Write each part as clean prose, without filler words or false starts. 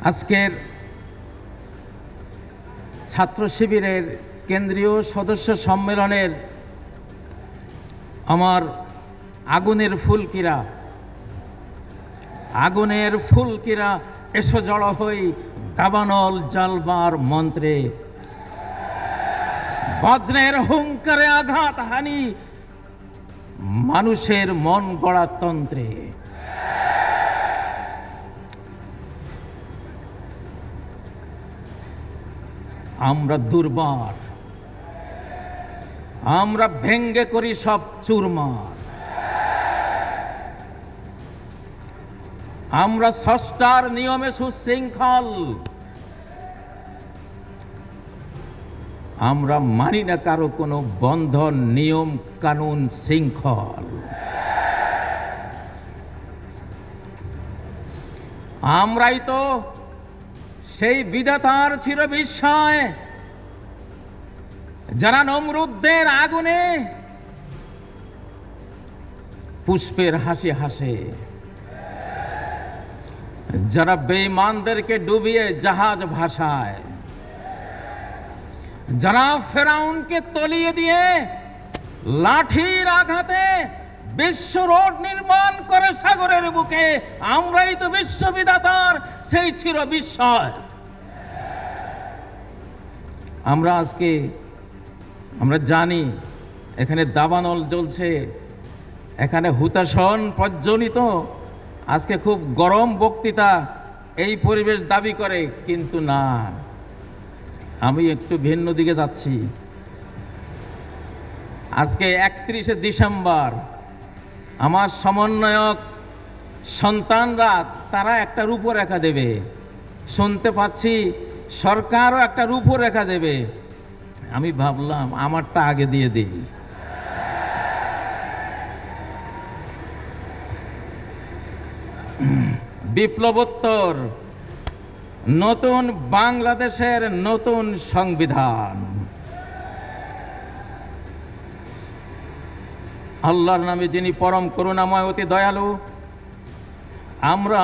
আজকের ছাত্র শিবিরের কেন্দ্রীয় সদস্য সম্মেলনের আমার আগুনের ফুলকিরা এসো জড়ো হই দাবানল জ্বালবার মন্ত্রে, বজ্রের হুঙ্কারে আঘাত হানি মানুষের মন গড়া তন্ত্রে। আমরা দুর্বার, আমরা ভেঙ্গে করি সব চুরমার। আমরা স্রষ্টার নিয়মে সুশৃঙ্খল, আমরা মানি না কারো কোনো বন্ধন নিয়ম কানুন শৃঙ্খল। আমরাই তো সেই বিধাতার চির বিস্ময়, যারা নমরুদদের আগুনে পুষ্পের হাসি হাসে, যারা বেঈমানদেরকে ডুবিয়ে জাহাজ ভাসায়, যারা ফেরাউনকে তলিয়ে দিয়ে লাঠির আঘাতে বিশ্ব রোড নির্মাণ করে সাগরের বুকে, আমরাই তো বিশ্ববিধাতার সেই চির বিস্ময়। আমরা জানি এখানে দাবানল জ্বলছে, এখানে হুতাশন প্রজ্বলিত, আজকে খুব গরম বক্তৃতা এই পরিবেশ দাবি করে, কিন্তু না, আমি একটু ভিন্ন দিকে যাচ্ছি। আজকে 31শে ডিসেম্বর, আমার সমন্বয়ক সন্তানরা তারা একটা রূপরেখা দেবে, শুনতে পাচ্ছি সরকারও একটা রূপরেখা দেবে। আমি ভাবলাম আমারটা আগে দিয়ে দিই। বিপ্লবোত্তর নতুন বাংলাদেশের নতুন সংবিধান। আল্লাহর নামে যিনি পরম করুণাময় অতি দয়ালু, আমরা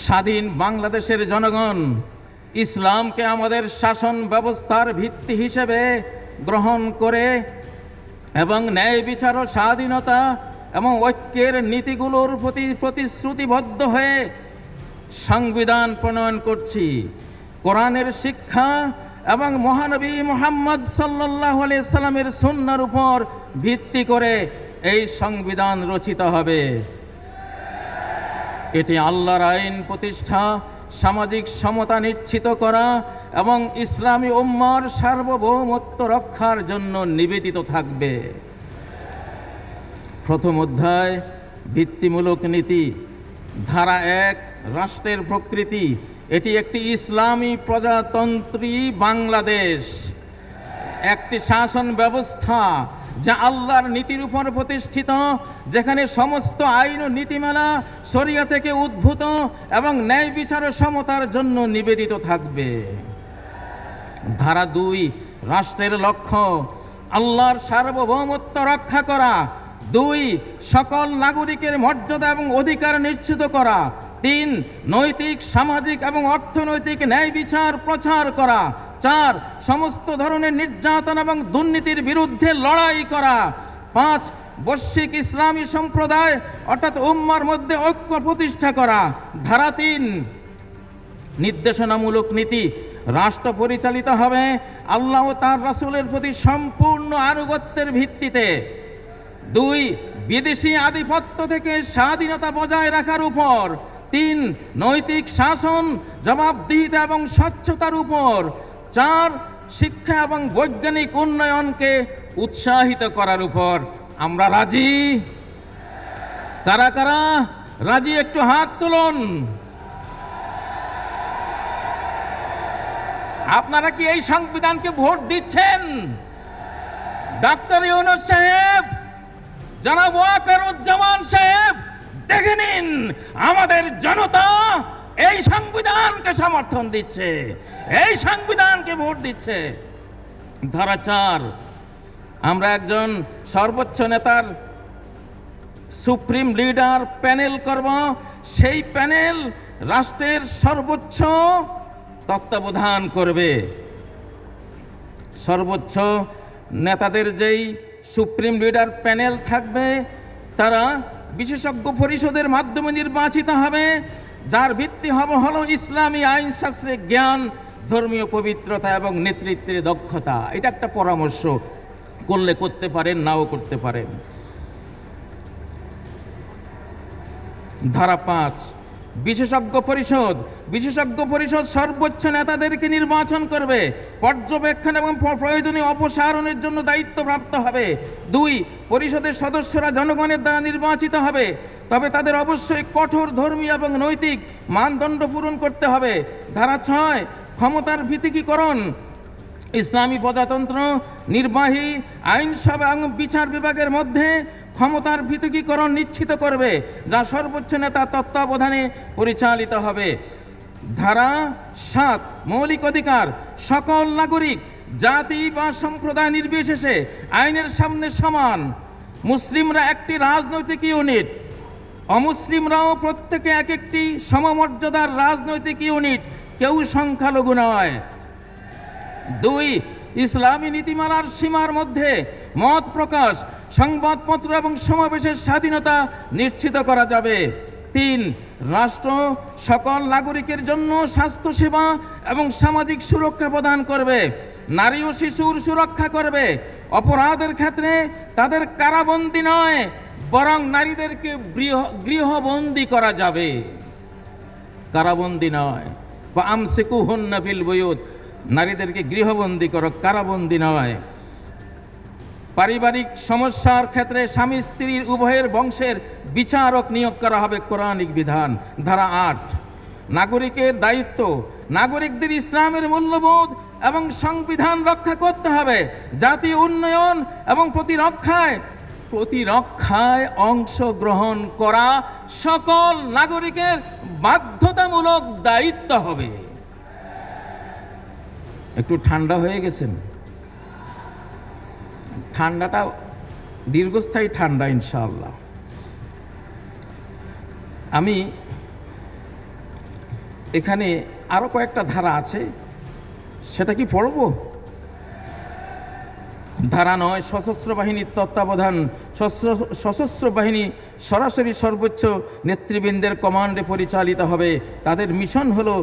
স্বাধীন বাংলাদেশের জনগণ ইসলামকে আমাদের শাসন ব্যবস্থার ভিত্তি হিসেবে গ্রহণ করে এবং ন্যায় বিচার ও স্বাধীনতা এবং ঐক্যের নীতিগুলোর প্রতি প্রতিশ্রুতিবদ্ধ হয়ে সংবিধান প্রণয়ন করছি। কোরআনের শিক্ষা এবং মহানবী মুহাম্মদ সাল্লাল্লাহু আলাইহি সাল্লামের সুন্নাহর উপর ভিত্তি করে এই সংবিধান রচিত হবে। এটি আল্লাহর আইন প্রতিষ্ঠা, সামাজিক সমতা নিশ্চিত করা এবং ইসলামী উম্মার সার্বভৌমত্ব রক্ষার জন্য নিবেদিত থাকবে। প্রথম অধ্যায় ভিত্তিমূলক নীতি, ধারা 1 রাষ্ট্রের প্রকৃতি। এটি একটি ইসলামী প্রজাতন্ত্রী বাংলাদেশ, একটি শাসন ব্যবস্থা যা আল্লাহর নীতির উপর প্রতিষ্ঠিত, যেখানে সমস্ত আইন ও নীতিমালা শরিয়া থেকে উদ্ভূত এবং ন্যায় বিচার ও সমতার জন্য নিবেদিত থাকবে। ধারা 2 রাষ্ট্রের লক্ষ্য আল্লাহর সার্বভৌমত্ব রক্ষা করা। 2 সকল নাগরিকের মর্যাদা এবং অধিকার নিশ্চিত করা। 3 নৈতিক, সামাজিক এবং অর্থনৈতিক ন্যায় বিচার প্রচার করা। 4 সমস্ত ধরনের নির্যাতন এবং দুর্নীতির বিরুদ্ধে লড়াই করা। 5 বৈশ্বিক ইসলামী সম্প্রদায় অর্থাৎ উম্মার মধ্যে ঐক্য প্রতিষ্ঠা করা। ধারা 3 নির্দেশনামূলক নীতি, রাষ্ট্র পরিচালিত হবে আল্লাহ ও তার রাসূলের প্রতি সম্পূর্ণ আনুগত্যের ভিত্তিতে। 2 বিদেশি আধিপত্য থেকে স্বাধীনতা বজায় রাখার উপর। 3 নৈতিক শাসন, জবাবদিহিতা এবং স্বচ্ছতার উপর। 4 শিক্ষা এবং বৈজ্ঞানিক উন্নয়নকে উৎসাহিত করার উপর। আমরা রাজি? কারা কারা রাজি একটু হাত তুলুন। আপনারা কি এই সংবিধানকে ভোট দিচ্ছেন? ডাক্তার ইউনূস সাহেব, জনাব ওয়াকারুজ্জামান সাহেব, দেখে নিন আমাদের জনতা এই সংবিধানকে সমর্থন দিচ্ছে, এই সংবিধানকে ভোট দিচ্ছে। ধারা 4 আমরা একজন সর্বোচ্চ নেতার সুপ্রিম লিডার প্যানেল করব। সেই প্যানেল রাষ্ট্রের সর্বোচ্চ তত্ত্বাবধান করবে। সর্বোচ্চ নেতাদের যেই সুপ্রিম লিডার প্যানেল থাকবে, তারা বিশেষজ্ঞ পরিষদের মাধ্যমে নির্বাচিত হবে, যার ভিত্তি হলো ইসলামী আইনশাস্ত্রের জ্ঞান, ধর্মীয় পবিত্রতা এবং নেতৃত্বের দক্ষতা। এটা একটা পরামর্শ, করলে করতে পারেন, নাও করতে পারেন। ধারা 5, বিশেষজ্ঞ পরিষদ সর্বোচ্চ নেতাদেরকে নির্বাচন করবে, পর্যবেক্ষণ এবং প্রয়োজনীয় অপসারণের জন্য দায়িত্বপ্রাপ্ত হবে। 2, পরিষদের সদস্যরা জনগণের দ্বারা নির্বাচিত হবে, তবে তাদের অবশ্যই কঠোর ধর্মীয় এবং নৈতিক মানদণ্ড পূরণ করতে হবে। ধারা 6, ক্ষমতার ভিত্তিকীকরণ ইসলামী প্রজাতন্ত্র, নির্বাহী, আইনসভা এবং বিচার বিভাগের মধ্যে ক্ষমতার ভিত্তিকীকরণ নিশ্চিত করবে, যা সর্বোচ্চ নেতার তত্ত্বাবধানে পরিচালিত হবে। ধারা 7, মৌলিক অধিকার, সকল নাগরিক জাতি বা সম্প্রদায় নির্বিশেষে আইনের সামনে সমান। মুসলিমরা একটি রাজনৈতিক ইউনিট, অমুসলিমরাও প্রত্যেকে এক একটি সমমর্যাদার রাজনৈতিক ইউনিট, কেউ সংখ্যালঘু নয়। 2, ইসলামী নীতিমালার সীমার মধ্যে মত প্রকাশ, সংবাদপত্র এবং সমাবেশের স্বাধীনতা নিশ্চিত করা যাবে। 3, রাষ্ট্র সকল নাগরিকের জন্য স্বাস্থ্যসেবা এবং সামাজিক সুরক্ষা প্রদান করবে, নারী ও শিশুর সুরক্ষা করবে। অপরাধের ক্ষেত্রে তাদের কারাবন্দী নয়, বরং নারীদেরকে গৃহবন্দী করা যাবে, কারাবন্দী নয়। বা আমসিকুহুন্না ফিল বুয়ুত, নারীদেরকে গৃহবন্দী করো, কারাবন্দী নয়। পারিবারিক সমস্যার ক্ষেত্রে স্বামী স্ত্রীর উভয়ের বংশের বিচারক নিয়োগ করা হবে, কোরআনিক বিধান। ধারা 8, নাগরিকের দায়িত্ব, নাগরিকদের ইসলামের মূল্যবোধ এবং সংবিধান রক্ষা করতে হবে। জাতীয় উন্নয়ন এবং প্রতিরক্ষায় অংশগ্রহণ করা সকল নাগরিকের বাধ্যতামূলক দায়িত্ব হবে। একটু ঠান্ডা হয়ে গেছেন? ঠান্ডাটা দীর্ঘস্থায়ী ঠান্ডা ইনশাআল্লাহ। আমি এখানে আরো কয়েকটা ধারা আছে, সেটা কি পড়ব? ধারা 9, সশস্ত্র বাহিনীর তত্ত্বাবধান, সশস্ত্র বাহিনী সরাসরি সর্বোচ্চ নেতৃবৃন্দের কমান্ডে পরিচালিত হবে। তাদের মিশন হলো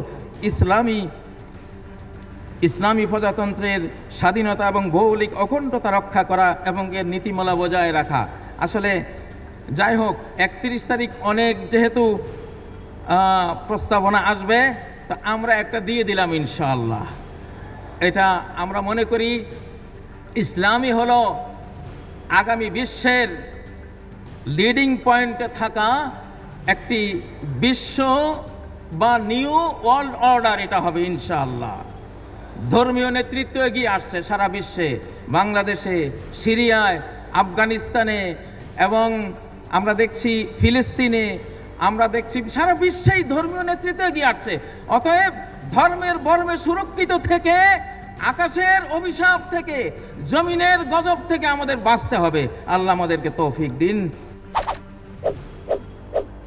ইসলামী প্রজাতন্ত্রের স্বাধীনতা এবং ভৌগোলিক অখণ্ডতা রক্ষা করা এবং এর নীতিমালা বজায় রাখা। আসলে যাই হোক, 31 তারিখ অনেক যেহেতু প্রস্তাবনা আসবে, তা আমরা একটা দিয়ে দিলাম ইনশাআল্লাহ। এটা আমরা মনে করি ইসলামই হলো আগামী বিশ্বের লিডিং পয়েন্টে থাকা একটি বিশ্ব বা নিউ ওয়ার্ল্ড অর্ডার, এটা হবে ইনশাআল্লাহ। ধর্মীয় নেতৃত্ব এগিয়ে আসছে সারা বিশ্বে, বাংলাদেশে, সিরিয়ায়, আফগানিস্তানে এবং আমরা দেখছি ফিলিস্তিনে, আমরা দেখছি সারা বিশ্বেই ধর্মীয় নেতৃত্ব এগিয়ে আসছে। অতএব ধর্মের বর্মে সুরক্ষিত থেকে, আকাশের অভিশাপ থেকে, জমিনের গজব থেকে আমাদের বাঁচতে হবে। আল্লাহ আমাদেরকে তৌফিক দিন।